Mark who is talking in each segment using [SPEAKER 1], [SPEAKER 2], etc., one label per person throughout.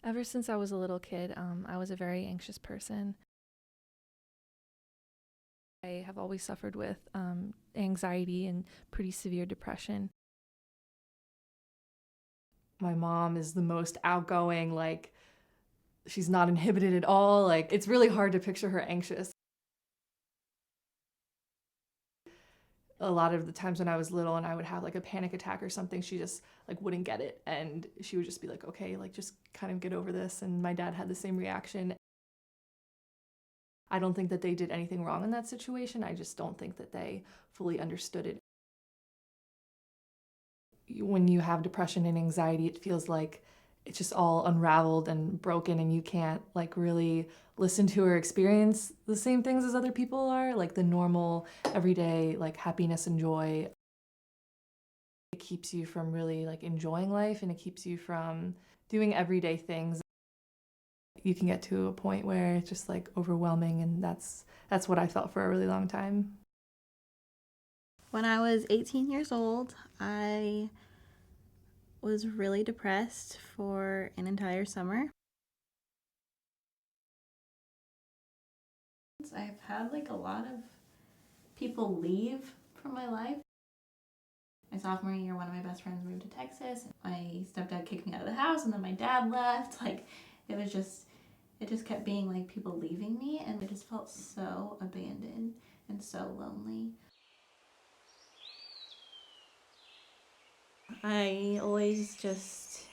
[SPEAKER 1] Ever since I was a little kid, I was a very anxious person. I have always suffered with anxiety and pretty severe depression.
[SPEAKER 2] My mom is the most outgoing, like, she's not inhibited at all. Like, it's really hard to picture her anxious. A lot of the times when I was little and I would have like a panic attack or something, she just like wouldn't get it. And she would just be like, okay, like just kind of get over this. And my dad had the same reaction. I don't think that they did anything wrong in that situation. I just don't think that they fully understood it. When you have depression and anxiety, it feels like it's just all unraveled and broken, and you can't like really listen to or experience the same things as other people are, like the normal everyday like happiness and joy. It keeps you from really like enjoying life, and it keeps you from doing everyday things. You can get to a point where it's just like overwhelming, and that's what I felt for a really long time.
[SPEAKER 3] When I was 18 years old, I was really depressed for an entire summer. I've had like a lot of people leave from my life. My sophomore year, one of my best friends moved to Texas. My stepdad kicked me out of the house, and then my dad left. Like, it just kept being like people leaving me, and I just felt so abandoned and so lonely. I always just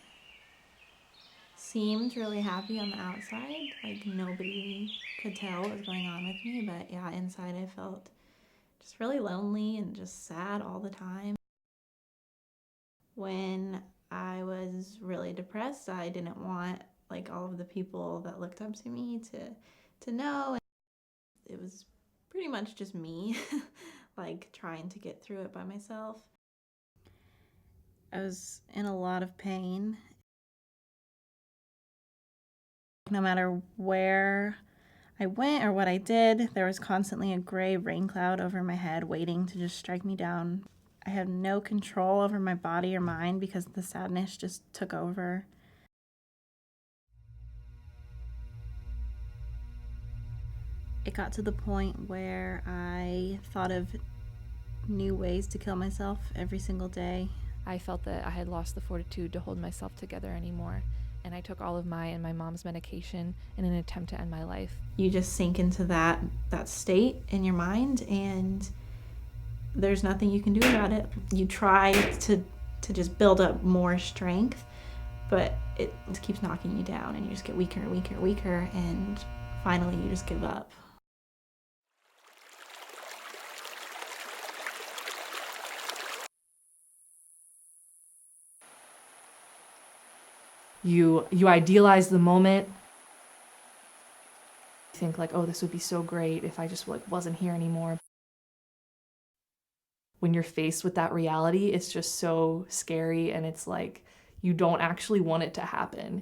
[SPEAKER 3] seemed really happy on the outside. Like, nobody could tell what was going on with me, but yeah, inside I felt just really lonely and just sad all the time. When I was really depressed, I didn't want like all of the people that looked up to me to know. It was pretty much just me like trying to get through it by myself. I was in a lot of pain. No matter where I went or what I did, there was constantly a gray rain cloud over my head waiting to just strike me down. I had no control over my body or mind because the sadness just took over. It got to the point where I thought of new ways to kill myself every single day.
[SPEAKER 1] I felt that I had lost the fortitude to hold myself together anymore, and I took all of my and my mom's medication in an attempt to end my life.
[SPEAKER 3] You just sink into that state in your mind, and there's nothing you can do about it. You try to just build up more strength, but it keeps knocking you down, and you just get weaker and weaker and weaker, and finally you just give up.
[SPEAKER 2] You idealize the moment. You think like, oh, this would be so great if I just like wasn't here anymore. When you're faced with that reality, it's just so scary, and it's like you don't actually want it to happen.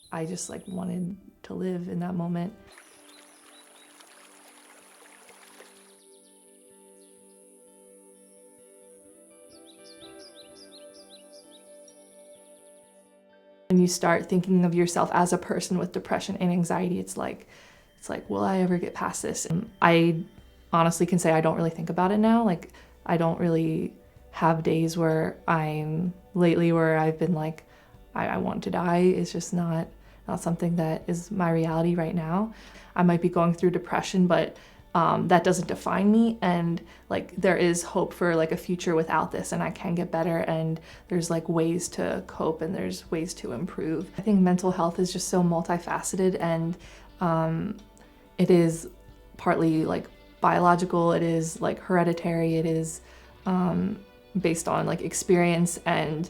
[SPEAKER 2] I just like wanted to live in that moment. When you start thinking of yourself as a person with depression and anxiety, it's like, will I ever get past this? And I honestly can say I don't really think about it now. Like, I don't really have days where I've been like, I want to die. It's just not something that is my reality right now. I might be going through depression, but that doesn't define me, and like there is hope for like a future without this, and I can get better, and there's like ways to cope, and there's ways to improve. I think mental health is just so multifaceted, and it is partly like biological, it is like hereditary, it is based on like experience, and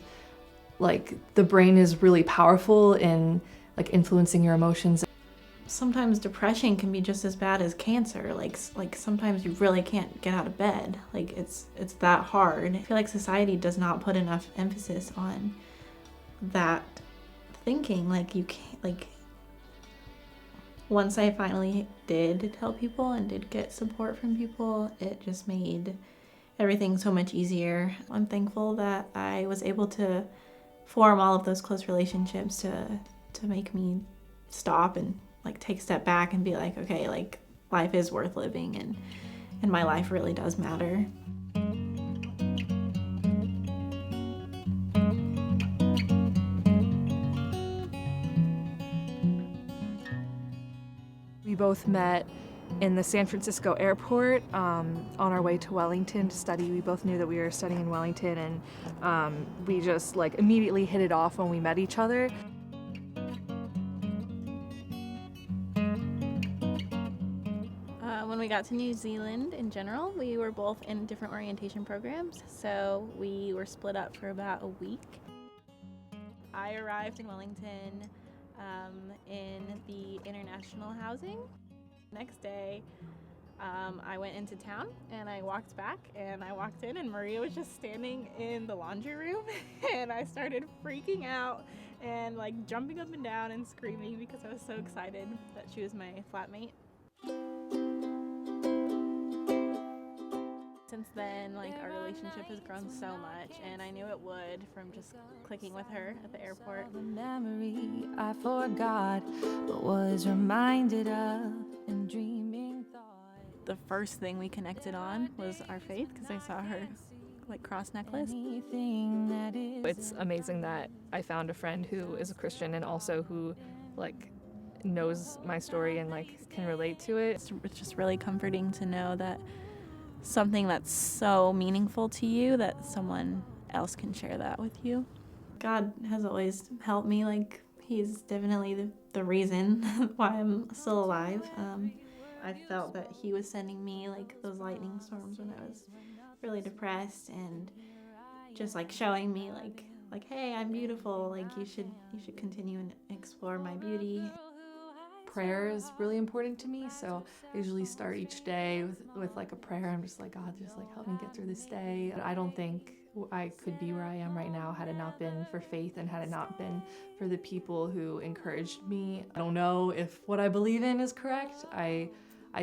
[SPEAKER 2] like the brain is really powerful in like influencing your emotions.
[SPEAKER 3] Sometimes depression can be just as bad as cancer. Like sometimes you really can't get out of bed. Like it's that hard. I feel like society does not put enough emphasis on that thinking. Like, you can't, like, once I finally did tell people and did get support from people, it just made everything so much easier. I'm thankful that I was able to form all of those close relationships to make me stop and like take a step back and be like, okay, like life is worth living and my life really does matter.
[SPEAKER 1] We both met in the San Francisco airport on our way to Wellington to study. We both knew that we were studying in Wellington, and we just like immediately hit it off when we met each other.
[SPEAKER 3] When we got to New Zealand in general, we were both in different orientation programs, so we were split up for about a week. I arrived in Wellington in the international housing. Next day, I went into town and I walked back and I walked in and Maria was just standing in the laundry room and I started freaking out and like jumping up and down and screaming because I was so excited that she was my flatmate. Since then, like our relationship has grown so much, and I knew it would from just clicking with her at the airport.
[SPEAKER 4] The memory I forgot, but was reminded of and dreaming thought.
[SPEAKER 3] The first thing we connected on was our faith, because I saw her like cross necklace.
[SPEAKER 4] Anything that is
[SPEAKER 1] It's amazing that I found a friend who is a Christian and also who like knows my story and like can relate to it.
[SPEAKER 3] It's just really comforting to know that something that's so meaningful to you, that someone else can share that with you. God has always helped me. Like, he's definitely the reason why I'm still alive. I felt that he was sending me like those lightning storms when I was really depressed, and just like showing me like hey, I'm beautiful, like you should continue and explore my beauty.
[SPEAKER 2] Prayer is really important to me, so I usually start each day with like a prayer. I'm just like, God, just like help me get through this day. I don't think I could be where I am right now had it not been for faith and had it not been for the people who encouraged me. I don't know if what I believe in is correct. I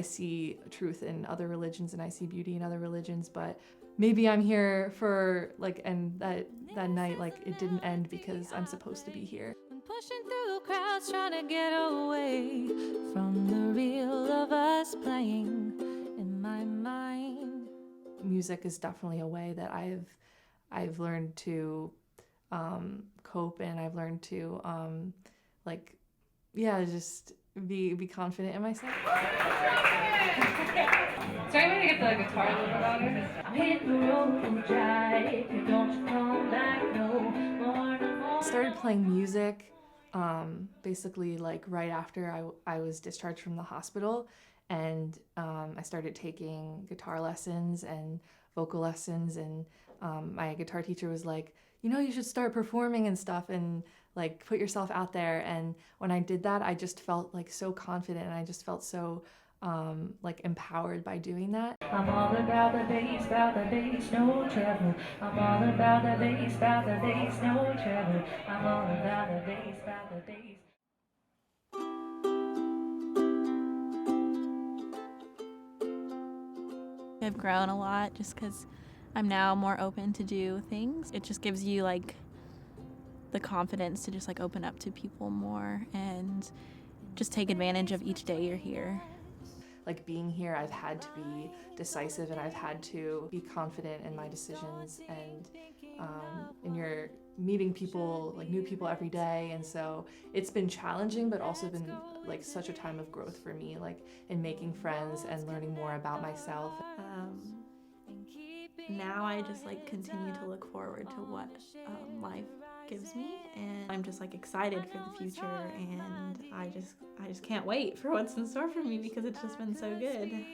[SPEAKER 2] see truth in other religions and I see beauty in other religions, but maybe I'm here for like, and that night, like it didn't end because I'm supposed to be here.
[SPEAKER 4] pushing through crowds trying to get away from the real of us playing in my mind.
[SPEAKER 2] Music is definitely a way that I've learned to cope, and I've learned to just be confident in myself.
[SPEAKER 5] So I'm gonna get the guitar a little bit louder. I'm hitting the road and jive. Don't you come back no more, no more.
[SPEAKER 2] I started playing music basically like right after I was discharged from the hospital, and I started taking guitar lessons and vocal lessons, and my guitar teacher was like, you should start performing and stuff and like put yourself out there. And when I did that, I just felt like so confident, and I just felt so like empowered by doing that.
[SPEAKER 5] I'm all about the bass, no trouble. I'm all about the bass, no trouble. I'm all about the bass,
[SPEAKER 3] I've grown a lot just because I'm now more open to do things. It just gives you like the confidence to just like open up to people more and just take advantage of each day you're here.
[SPEAKER 2] Like being here, I've had to be decisive and I've had to be confident in my decisions, and you're meeting people, like new people every day, and so it's been challenging but also been like such a time of growth for me, like in making friends and learning more about myself.
[SPEAKER 3] Now I just like continue to look forward to what life gives me, and I'm just like excited for the future, and I just can't wait for what's in store for me because it's just been so good.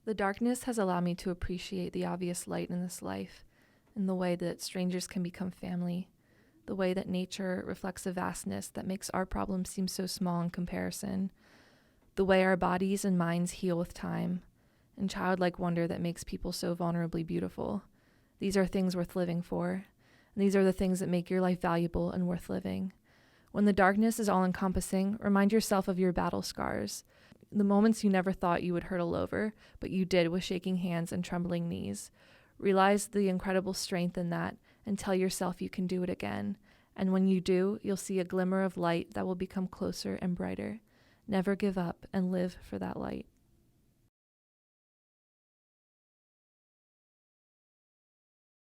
[SPEAKER 1] The darkness has allowed me to appreciate the obvious light in this life, and the way that strangers can become family,
[SPEAKER 2] the way that nature reflects a vastness that makes our problems seem so small in comparison, the way our bodies and minds heal with time, and childlike wonder that makes people so vulnerably beautiful. These are things worth living for, and these are the things that make your life valuable and worth living. When the darkness is all-encompassing, remind yourself of your battle scars, the moments you never thought you would hurtle over, but you did with shaking hands and trembling knees. Realize the incredible strength in that, and tell yourself you can do it again. And when you do, you'll see a glimmer of light that will become closer and brighter. Never give up and live for that light.